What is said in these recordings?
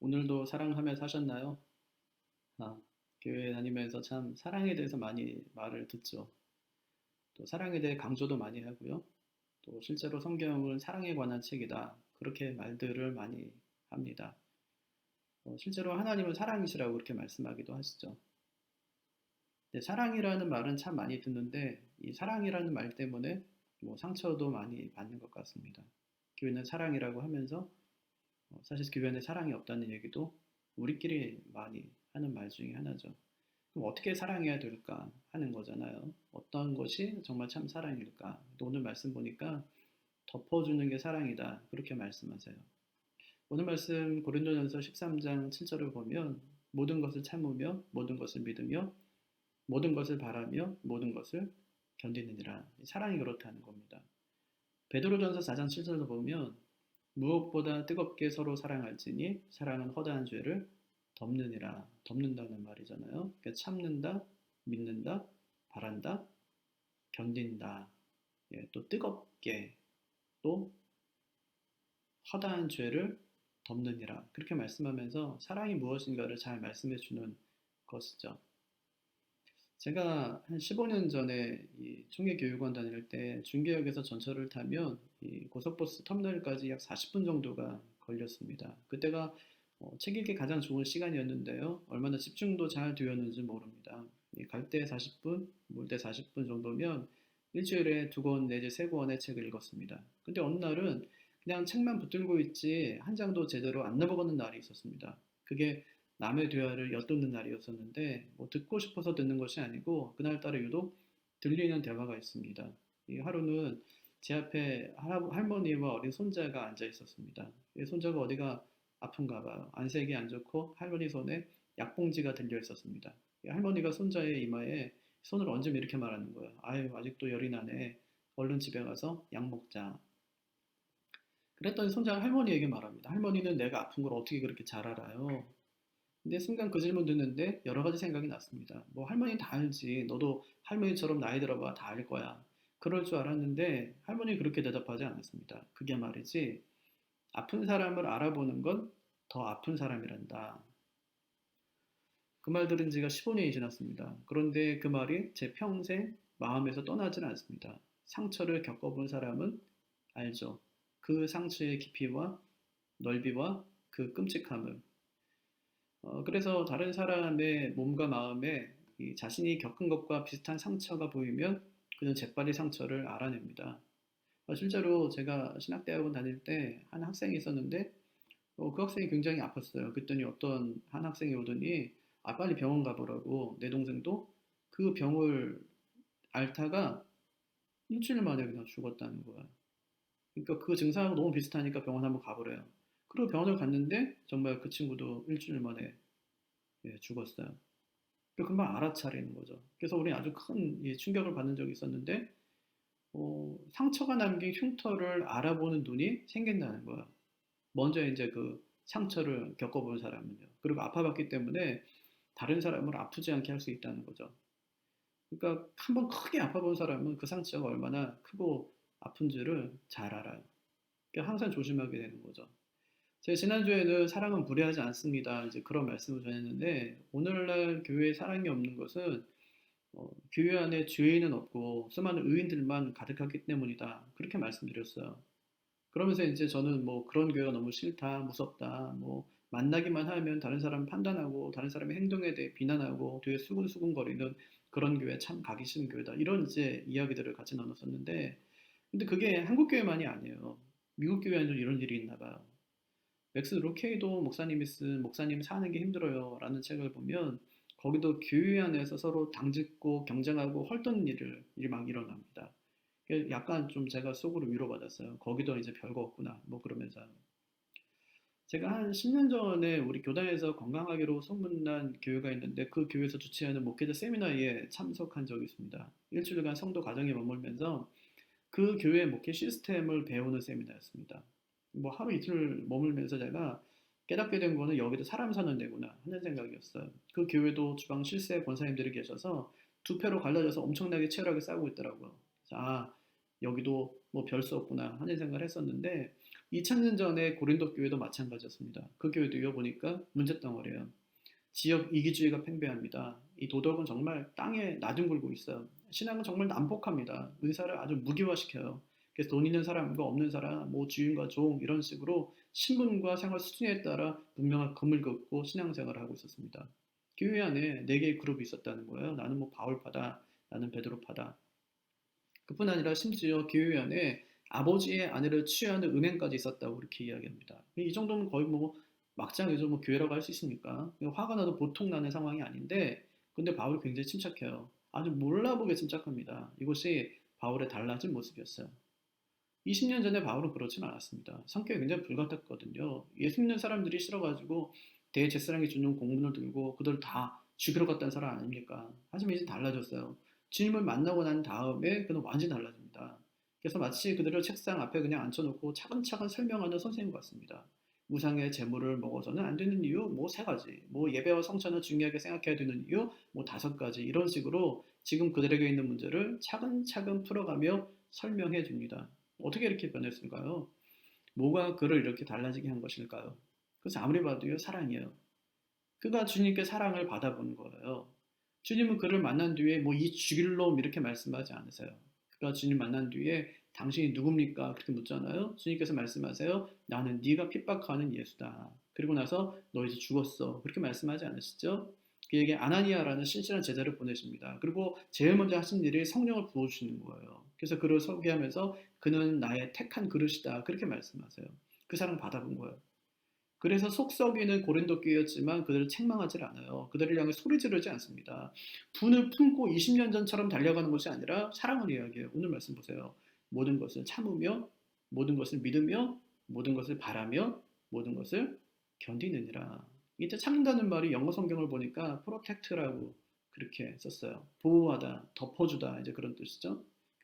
오늘도 사랑하며 사셨나요? 아, 교회 다니면서 참 사랑에 대해서 많이 말을 듣죠. 또 사랑에 대해 강조도 많이 하고요. 또 실제로 성경은 사랑에 관한 책이다. 그렇게 말들을 많이 합니다. 실제로 하나님은 사랑이시라고 그렇게 말씀하기도 하시죠. 근데 사랑이라는 말은 참 많이 듣는데 이 사랑이라는 말 때문에 상처도 많이 받는 것 같습니다. 교회는 사랑이라고 하면서 사실 교회 안에 사랑이 없다는 얘기도 우리끼리 많이 하는 말 중에 하나죠. 그럼 어떻게 사랑해야 될까 하는 거잖아요. 어떤 것이 정말 참 사랑일까? 오늘 말씀 보니까 덮어주는 게 사랑이다. 그렇게 말씀하세요. 오늘 말씀 고린도전서 13장 7절을 보면 모든 것을 참으며 모든 것을 믿으며 모든 것을 바라며 모든 것을 견디느니라. 사랑이 그렇다는 겁니다. 베드로전서 4장 7절을 보면 무엇보다 뜨겁게 서로 사랑할지니 사랑은 허다한 죄를 덮느니라. 덮는다는 말이잖아요. 그러니까 참는다, 믿는다, 바란다, 견딘다. 예, 또 뜨겁게 또 허다한 죄를 덮느니라. 그렇게 말씀하면서 사랑이 무엇인가를 잘 말씀해 주는 것이죠. 제가 한 15년 전에 이 총회교육원 다닐 때 중계역에서 전철을 타면 이 고속버스 터미널까지 약 40분 정도가 걸렸습니다. 그때가 책 읽기 가장 좋은 시간이었는데요. 얼마나 집중도 잘 되었는지 모릅니다. 갈 때 40분, 올 때 40분 정도면 일주일에 2권 내지 3권의 책을 읽었습니다. 근데 어느 날은 그냥 책만 붙들고 있지 한 장도 제대로 안 넘어가는 날이 있었습니다. 그게 남의 대화를 엿듣는 날이었었는데 듣고 싶어서 듣는 것이 아니고 그날따라 유독 들리는 대화가 있습니다. 이 하루는 제 앞에 할머니와 어린 손자가 앉아 있었습니다. 이 손자가 어디가 아픈가 봐요. 안색이 안 좋고 할머니 손에 약봉지가 들려 있었습니다. 이 할머니가 손자의 이마에 손을 얹으면 이렇게 말하는 거예요. 아유, 아직도 열이 나네. 얼른 집에 가서 약 먹자. 그랬더니 손자가 할머니에게 말합니다. 할머니는 내가 아픈 걸 어떻게 그렇게 잘 알아요? 근데 순간 그 질문 듣는데 여러 가지 생각이 났습니다. 뭐 할머니 다 알지. 너도 할머니처럼 나이 들어봐 다 알 거야. 그럴 줄 알았는데 할머니 그렇게 대답하지 않았습니다. 그게 말이지. 아픈 사람을 알아보는 건 더 아픈 사람이란다. 그 말 들은 지가 15년이 지났습니다. 그런데 그 말이 제 평생 마음에서 떠나지는 않습니다. 상처를 겪어본 사람은 알죠. 그 상처의 깊이와 넓이와 그 끔찍함을. 그래서 다른 사람의 몸과 마음에 이 자신이 겪은 것과 비슷한 상처가 보이면 그는 재빨리 상처를 알아냅니다. 실제로 제가 신학대학원 다닐 때 한 학생이 있었는데 그 학생이 굉장히 아팠어요. 그랬더니 어떤 한 학생이 오더니 빨리 병원 가보라고 내 동생도 그 병을 앓다가 일주일 만에 그냥 죽었다는 거야. 그러니까 그 증상하고 너무 비슷하니까 병원 한번 가보래요. 그리고 병원을 갔는데 정말 그 친구도 일주일 만에 죽었어요. 금방 알아차리는 거죠. 그래서 우리 아주 큰 충격을 받는 적이 있었는데 상처가 남긴 흉터를 알아보는 눈이 생긴다는 거야. 먼저 이제 그 상처를 겪어본 사람은요. 그리고 아파봤기 때문에 다른 사람을 아프지 않게 할 수 있다는 거죠. 그러니까 한번 크게 아파본 사람은 그 상처가 얼마나 크고 아픈지를 잘 알아요. 그러니까 항상 조심하게 되는 거죠. 제가 지난주에는 사랑은 무례하지 않습니다. 이제 그런 말씀을 전했는데 오늘날 교회에 사랑이 없는 것은 교회 안에 죄인은 없고 수많은 의인들만 가득하기 때문이다. 그렇게 말씀드렸어요. 그러면서 이제 저는 뭐 그런 교회가 너무 싫다, 무섭다, 뭐 만나기만 하면 다른 사람 판단하고 다른 사람의 행동에 대해 비난하고 뒤에 수근수근거리는 그런 교회 참 가기 싫은 교회다. 이런 이제 이야기들을 같이 나눴었는데 근데 그게 한국 교회만이 아니에요. 미국 교회에도 이런 일이 있나 봐요. 맥스 루케이도 목사님이 쓴 목사님 사는 게 힘들어요 라는 책을 보면 거기도 교회 안에서 서로 당짓고 경쟁하고 헐뜯는 일이 막 일어납니다. 약간 좀 제가 속으로 위로받았어요. 거기도 이제 별거 없구나 뭐 그러면서 제가 한 10년 전에 우리 교단에서 건강하기로 소문난 교회가 있는데 그 교회에서 주최하는 목회자 세미나에 참석한 적이 있습니다. 일주일간 성도 가정에 머물면서 그 교회 목회 시스템을 배우는 세미나였습니다. 뭐 하루 이틀 머물면서 제가 깨닫게 된 거는 여기도 사람 사는 데구나 하는 생각이었어요. 그 교회도 주방 실세 권사님들이 계셔서 두 패로 갈라져서 엄청나게 치열하게 싸우고 있더라고요. 그래서 여기도 뭐 별 수 없구나 하는 생각을 했었는데 2000년 전에 고린도 교회도 마찬가지였습니다. 그 교회도요 보니까 문제덩어리예요. 지역 이기주의가 팽배합니다. 이 도덕은 정말 땅에 나뒹굴고 있어요. 신앙은 정말 난폭합니다. 은사를 아주 무기화시켜요. 그래서 돈 있는 사람과 없는 사람, 뭐 주인과 종 이런 식으로 신분과 생활 수준에 따라 분명한 금을 긋고 신앙생활을 하고 있었습니다. 교회 안에 네 개의 그룹이 있었다는 거예요. 나는 뭐 바울파다, 나는 베드로파다. 그뿐 아니라 심지어 교회 안에 아버지의 아내를 취하는 은행까지 있었다고 그렇게 이야기합니다. 이 정도면 거의 뭐 막장이죠. 뭐 교회라고 할 수 있습니까? 화가 나도 보통 나는 상황이 아닌데, 근데 바울이 굉장히 침착해요. 아주 몰라보게 침착합니다. 이것이 바울의 달라진 모습이었어요. 20년 전에 바울은 그렇진 않았습니다. 성격이 굉장히 불같았거든요. 예수 믿는 사람들이 싫어가지고 대제사장이 주는 공문을 들고 그들 다 죽이러 갔다는 사람 아닙니까? 하지만 이제 달라졌어요. 주님을 만나고 난 다음에 그는 완전히 달라집니다. 그래서 마치 그들을 책상 앞에 그냥 앉혀놓고 차근차근 설명하는 선생님 같습니다. 우상의 제물을 먹어서는 안 되는 이유 뭐 세 가지, 뭐 예배와 성찬을 중요하게 생각해야 되는 이유 뭐 다섯 가지 이런 식으로 지금 그들에게 있는 문제를 차근차근 풀어가며 설명해 줍니다. 어떻게 이렇게 변했을까요? 뭐가 그를 이렇게 달라지게 한 것일까요? 그래서 아무리 봐도요, 사랑이에요. 그가 주님께 사랑을 받아본 거예요. 주님은 그를 만난 뒤에 뭐 이 죽일 놈 이렇게 말씀하지 않으세요. 그가 주님 만난 뒤에 당신이 누굽니까? 그렇게 묻잖아요. 주님께서 말씀하세요. 나는 네가 핍박하는 예수다. 그리고 나서 너 이제 죽었어. 그렇게 말씀하지 않으시죠? 그에게 아나니아라는 신실한 제자를 보내십니다. 그리고 제일 먼저 하신 일이 성령을 부어주시는 거예요. 그래서 그를 소개하면서 그는 나의 택한 그릇이다. 그렇게 말씀하세요. 그 사랑 받아본 거예요. 그래서 속 썩이는 고린도 교회였지만 그들을 책망하지 않아요. 그들을 향해 소리 지르지 않습니다. 분을 품고 20년 전처럼 달려가는 것이 아니라 사랑을 이야기해요. 오늘 말씀 보세요. 모든 것을 참으며 모든 것을 믿으며 모든 것을 바라며 모든 것을 견디느니라. 이때 참는다는 말이 영어 성경을 보니까 protect라고 그렇게 썼어요. 보호하다, 덮어주다 이제 그런 뜻이죠.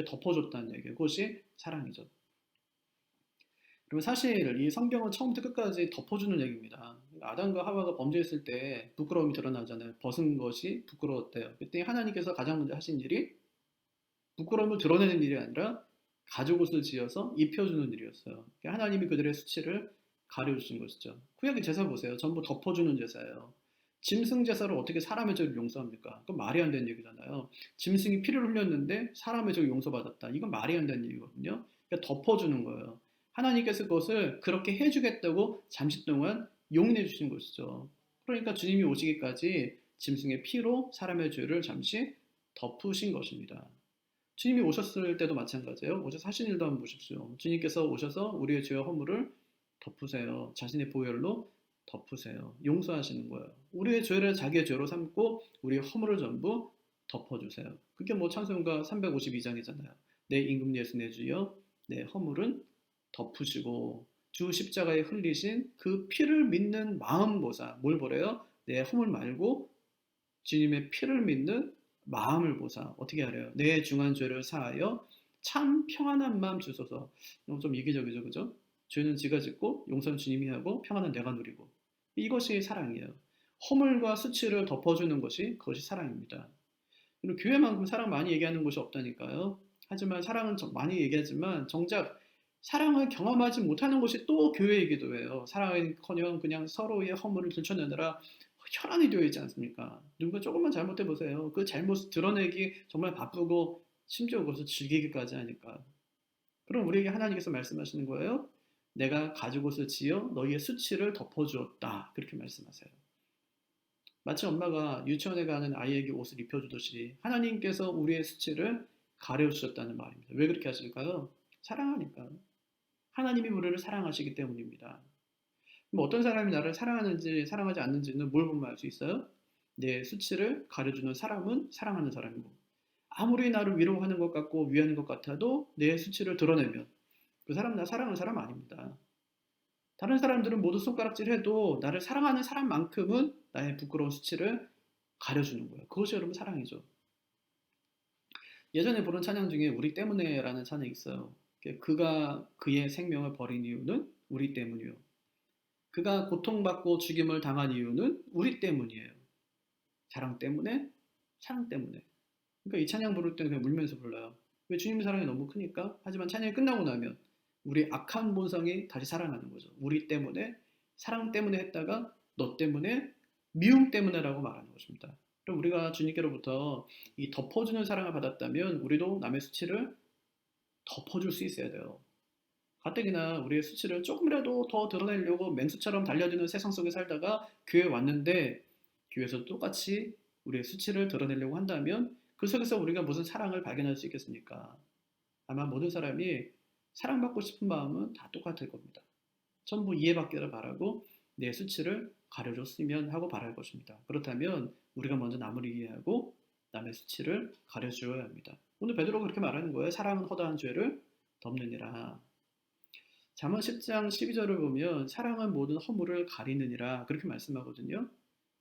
덮어줬다는 얘기예요. 그것이 사랑이죠. 그리고 사실 이 성경은 처음부터 끝까지 덮어주는 얘기입니다. 아담과 하와가 범죄했을 때 부끄러움이 드러나잖아요. 벗은 것이 부끄러웠대요. 그때 하나님께서 가장 먼저 하신 일이 부끄러움을 드러내는 일이 아니라 가죽옷을 지어서 입혀주는 일이었어요. 하나님이 그들의 수치를 가려주신 것이죠. 구약의 제사 보세요. 전부 덮어주는 제사예요. 짐승 제사로 어떻게 사람의 죄를 용서합니까? 그건 말이 안 되는 얘기잖아요. 짐승이 피를 흘렸는데 사람의 죄를 용서받았다. 이건 말이 안 되는 얘기거든요. 그러니까 덮어주는 거예요. 하나님께서 그것을 그렇게 해주겠다고 잠시 동안 용인해 주신 것이죠. 그러니까 주님이 오시기까지 짐승의 피로 사람의 죄를 잠시 덮으신 것입니다. 주님이 오셨을 때도 마찬가지예요. 오셔서 하신 일도 한번 보십시오. 주님께서 오셔서 우리의 죄와 허물을 덮으세요. 자신의 보혈로 덮으세요. 용서하시는 거예요. 우리의 죄를 자기의 죄로 삼고 우리의 허물을 전부 덮어주세요. 그게 뭐 찬송가 352장이잖아요. 내 임금 예수 내 주여 내 허물은 덮으시고 주 십자가에 흘리신 그 피를 믿는 마음 보사. 뭘 보래요? 내 허물 말고 주님의 피를 믿는 마음을 보사. 어떻게 하래요? 내 중한 죄를 사하여 참 평안한 마음 주소서. 좀 이기적이죠, 그죠? 죄는 지가 짓고 용서는 주님이 하고 평안은 내가 누리고. 이것이 사랑이에요. 허물과 수치를 덮어주는 것이 그것이 사랑입니다. 그리고 교회만큼 사랑 많이 얘기하는 곳이 없다니까요. 하지만 사랑은 많이 얘기하지만 정작 사랑을 경험하지 못하는 곳이 또 교회이기도 해요. 사랑은커녕 그냥 서로의 허물을 들춰내느라 혈안이 되어 있지 않습니까? 누군가 조금만 잘못해 보세요. 그 잘못을 드러내기 정말 바쁘고 심지어 그것을 즐기기까지 하니까. 그럼 우리에게 하나님께서 말씀하시는 거예요. 내가 가죽옷을 지어 너희의 수치를 덮어주었다. 그렇게 말씀하세요. 마치 엄마가 유치원에 가는 아이에게 옷을 입혀주듯이 하나님께서 우리의 수치를 가려주셨다는 말입니다. 왜 그렇게 하실까요? 사랑하니까. 하나님이 우리를 사랑하시기 때문입니다. 뭐 어떤 사람이 나를 사랑하는지 사랑하지 않는지는 뭘 보면 알 수 있어요? 내 수치를 가려주는 사람은 사랑하는 사람이고 아무리 나를 위로하는 것 같고 위하는 것 같아도 내 수치를 드러내면 그 사람 나 사랑하는 사람 아닙니다. 다른 사람들은 모두 손가락질해도 나를 사랑하는 사람만큼은 나의 부끄러운 수치를 가려주는 거예요. 그것이 여러분 사랑이죠. 예전에 부른 찬양 중에 우리 때문에라는 찬양이 있어요. 그가 그의 생명을 버린 이유는 우리 때문이요. 그가 고통받고 죽임을 당한 이유는 우리 때문이에요. 사랑 때문에, 사랑 때문에. 그러니까 이 찬양 부를 때는 그냥 울면서 불러요. 왜 주님 사랑이 너무 크니까? 하지만 찬양이 끝나고 나면 우리 악한 본성이 다시 살아나는 거죠. 우리 때문에, 사랑 때문에 했다가 너 때문에, 미움 때문에라고 말하는 것입니다. 그럼 우리가 주님께로부터 이 덮어주는 사랑을 받았다면 우리도 남의 수치를 덮어줄 수 있어야 돼요. 가뜩이나 우리의 수치를 조금이라도 더 드러내려고 맹수처럼 달려드는 세상 속에 살다가 교회에 왔는데 교회에서 똑같이 우리의 수치를 드러내려고 한다면 그 속에서 우리가 무슨 사랑을 발견할 수 있겠습니까? 아마 모든 사람이 사랑받고 싶은 마음은 다 똑같을 겁니다. 전부 이해받기를 바라고 내 수치를 가려줬으면 하고 바랄 것입니다. 그렇다면 우리가 먼저 남을 이해하고 남의 수치를 가려주어야 합니다. 오늘 베드로가 그렇게 말하는 거예요. 사랑은 허다한 죄를 덮느니라. 잠언 10장 12절을 보면 사랑은 모든 허물을 가리느니라 그렇게 말씀하거든요.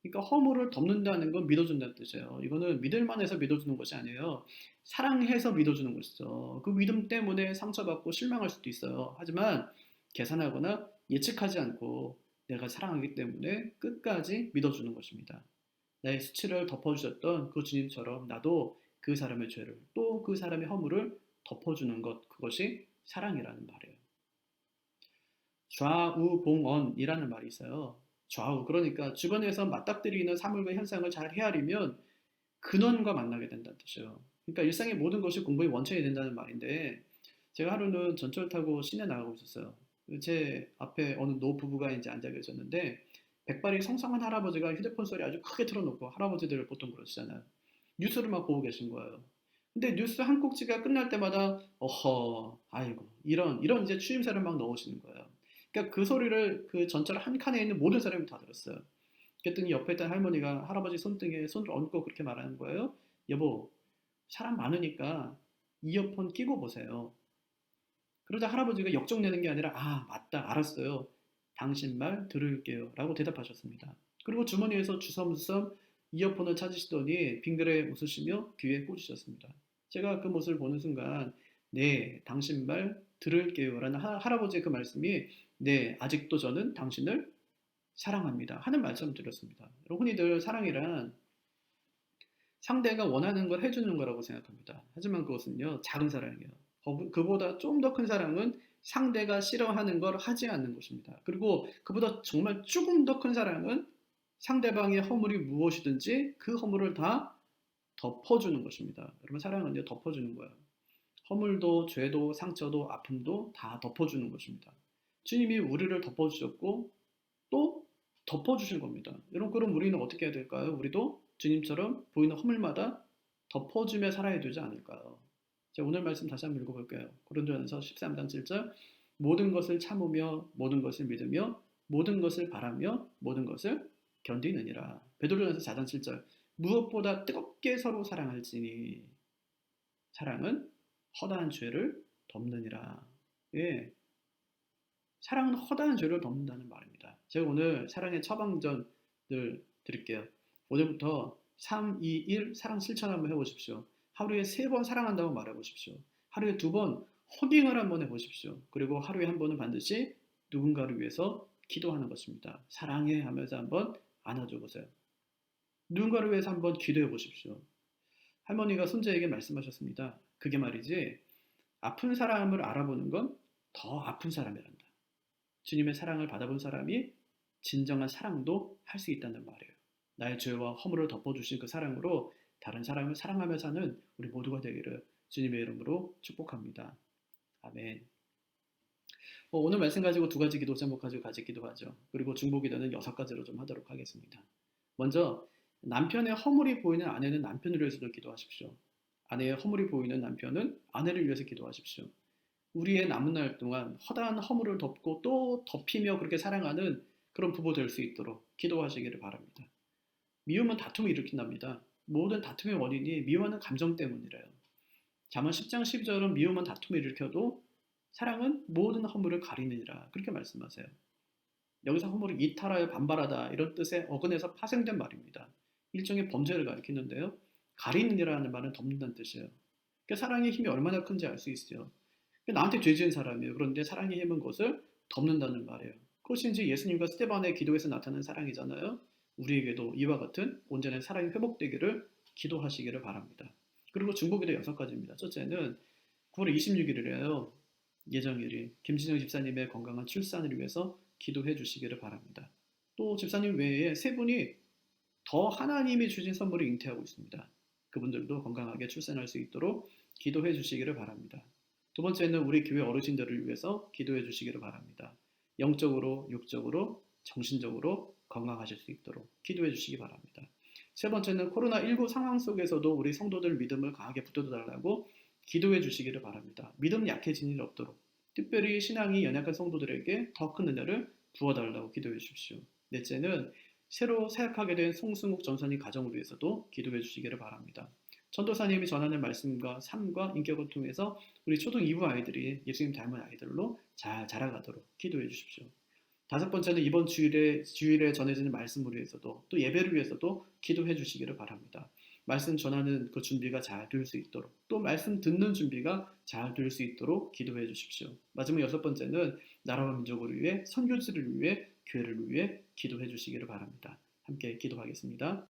그러니까 허물을 덮는다는 건 믿어준다는 뜻이에요. 이거는 믿을만 해서 믿어주는 것이 아니에요. 사랑해서 믿어주는 것이죠. 그 믿음 때문에 상처받고 실망할 수도 있어요. 하지만 계산하거나 예측하지 않고 내가 사랑하기 때문에 끝까지 믿어주는 것입니다. 나의 수치를 덮어주셨던 그 주님처럼 나도 그 사람의 죄를 또 그 사람의 허물을 덮어주는 것, 그것이 사랑이라는 말이에요. 좌우봉언이라는 말이 있어요. 좌우, 그러니까 주변에서 맞닥뜨리는 사물과 현상을 잘 헤아리면 근원과 만나게 된다는 뜻이에요. 그러니까 일상의 모든 것이 공부의 원천이 된다는 말인데 제가 하루는 전철 타고 시내 나가고 있었어요. 제 앞에 어느 노부부가 이제 앉아 계셨는데 백발이 성성한 할아버지가 휴대폰 소리 아주 크게 틀어놓고, 할아버지들을 보통 그러시잖아요. 뉴스를 막 보고 계신 거예요. 근데 뉴스 한 꼭지가 끝날 때마다 어허, 아이고, 이런 이제 추임새를 막 넣으시는 거예요. 그러니까 그 소리를 그 전철 한 칸에 있는 모든 사람이 다 들었어요. 그랬더니 옆에 있던 할머니가 할아버지 손등에 손을 얹고 그렇게 말하는 거예요. 여보, 사람 많으니까 이어폰 끼고 보세요. 그러자 할아버지가 역정내는 게 아니라 아, 맞다, 알았어요. 당신 말 들을게요. 라고 대답하셨습니다. 그리고 주머니에서 주섬주섬 이어폰을 찾으시더니 빙그레 웃으시며 귀에 꽂으셨습니다. 제가 그 모습을 보는 순간 네, 당신 말 들을게요. 라는 할아버지의 그 말씀이 네, 아직도 저는 당신을 사랑합니다. 하는 말씀을 드렸습니다. 여러분, 흔히들 사랑이란 상대가 원하는 걸 해주는 거라고 생각합니다. 하지만 그것은요, 작은 사랑이에요. 그보다 좀 더 큰 사랑은 상대가 싫어하는 걸 하지 않는 것입니다. 그리고 그보다 정말 조금 더 큰 사랑은 상대방의 허물이 무엇이든지 그 허물을 다 덮어주는 것입니다. 여러분, 사랑은요, 덮어주는 거예요. 허물도, 죄도, 상처도, 아픔도 다 덮어주는 것입니다. 주님이 우리를 덮어주셨고 또 덮어주신 겁니다. 여러분, 그럼 우리는 어떻게 해야 될까요? 우리도 주님처럼 보이는 허물마다 덮어주며 살아야 되지 않을까요? 자, 오늘 말씀 다시 한번 읽어볼게요. 고린도전서 13장 7절, 모든 것을 참으며 모든 것을 믿으며 모든 것을 바라며 모든 것을 견디느니라. 베드로전서 4장 7절, 무엇보다 뜨겁게 서로 사랑할지니 사랑은 허다한 죄를 덮느니라. 예, 사랑은 허다한 죄를 덮는다는 말입니다. 제가 오늘 사랑의 처방전을 드릴게요. 오늘부터 3, 2, 1 사랑 실천 한번 해보십시오. 하루에 3번 사랑한다고 말해보십시오. 하루에 2번 호빙을 한번 해보십시오. 그리고 하루에 한 번은 반드시 누군가를 위해서 기도하는 것입니다. 사랑해 하면서 한번 안아줘 보세요. 누군가를 위해서 한번 기도해 보십시오. 할머니가 손자에게 말씀하셨습니다. 그게 말이지, 아픈 사람을 알아보는 건 더 아픈 사람이란다. 주님의 사랑을 받아본 사람이 진정한 사랑도 할 수 있다는 말이에요. 나의 죄와 허물을 덮어주신 그 사랑으로 다른 사람을 사랑하며 사는 우리 모두가 되기를 주님의 이름으로 축복합니다. 아멘. 오늘 말씀 가지고 2가지 기도 제목 가지고 같이 기도하죠. 그리고 중보기도는 6가지로 좀 하도록 하겠습니다. 먼저 남편의 허물이 보이는 아내는 남편을 위해서도 기도하십시오. 아내의 허물이 보이는 남편은 아내를 위해서 기도하십시오. 우리의 남은 날 동안 허다한 허물을 덮고 또 덮이며 그렇게 사랑하는 그런 부부 될 수 있도록 기도하시기를 바랍니다. 미움은 다툼을 일으킨답니다. 모든 다툼의 원인이 미워하는 감정 때문이래요. 잠언 10장 12절은 미움은 다툼을 일으켜도 사랑은 모든 허물을 가리느니라 그렇게 말씀하세요. 여기서 허물이 이탈하여 반발하다 이런 뜻의 어근에서 파생된 말입니다. 일종의 범죄를 가리키는데요. 가리느니라는 말은 덮는다는 뜻이에요. 그러니까 사랑의 힘이 얼마나 큰지 알 수 있어요. 나한테 죄 지은 사람이에요. 그런데 사랑의 힘은 그것을 덮는다는 말이에요. 그것이 이제 예수님과 스데반의 기도에서 나타난 사랑이잖아요. 우리에게도 이와 같은 온전한 사랑이 회복되기를 기도하시기를 바랍니다. 그리고 중보기도 6가지입니다. 첫째는 9월 26일이래요. 예정일이 김진영 집사님의 건강한 출산을 위해서 기도해 주시기를 바랍니다. 또 집사님 외에 세 분이 더 하나님이 주신 선물을 잉태하고 있습니다. 그분들도 건강하게 출산할 수 있도록 기도해 주시기를 바랍니다. 두 번째는 우리 교회 어르신들을 위해서 기도해 주시기를 바랍니다. 영적으로, 육적으로, 정신적으로 건강하실 수 있도록 기도해 주시기 바랍니다. 세 번째는 코로나19 상황 속에서도 우리 성도들 믿음을 강하게 붙들어달라고 기도해 주시기를 바랍니다. 믿음 약해진 일 없도록 특별히 신앙이 연약한 성도들에게 더 큰 은혜를 부어달라고 기도해 주십시오. 넷째는 새로 사역하게 된 송승욱 전사님 가정을 위해서도 기도해 주시기를 바랍니다. 전도사님이 전하는 말씀과 삶과 인격을 통해서 우리 초등 2부 아이들이 예수님 닮은 아이들로 잘 자라가도록 기도해 주십시오. 다섯 번째는 이번 주일에 전해지는 말씀을 위해서도 또 예배를 위해서도 기도해 주시기를 바랍니다. 말씀 전하는 그 준비가 잘 될 수 있도록 또 말씀 듣는 준비가 잘 될 수 있도록 기도해 주십시오. 마지막 여섯 번째는 나라와 민족을 위해 선교지를 위해 교회를 위해 기도해 주시기를 바랍니다. 함께 기도하겠습니다.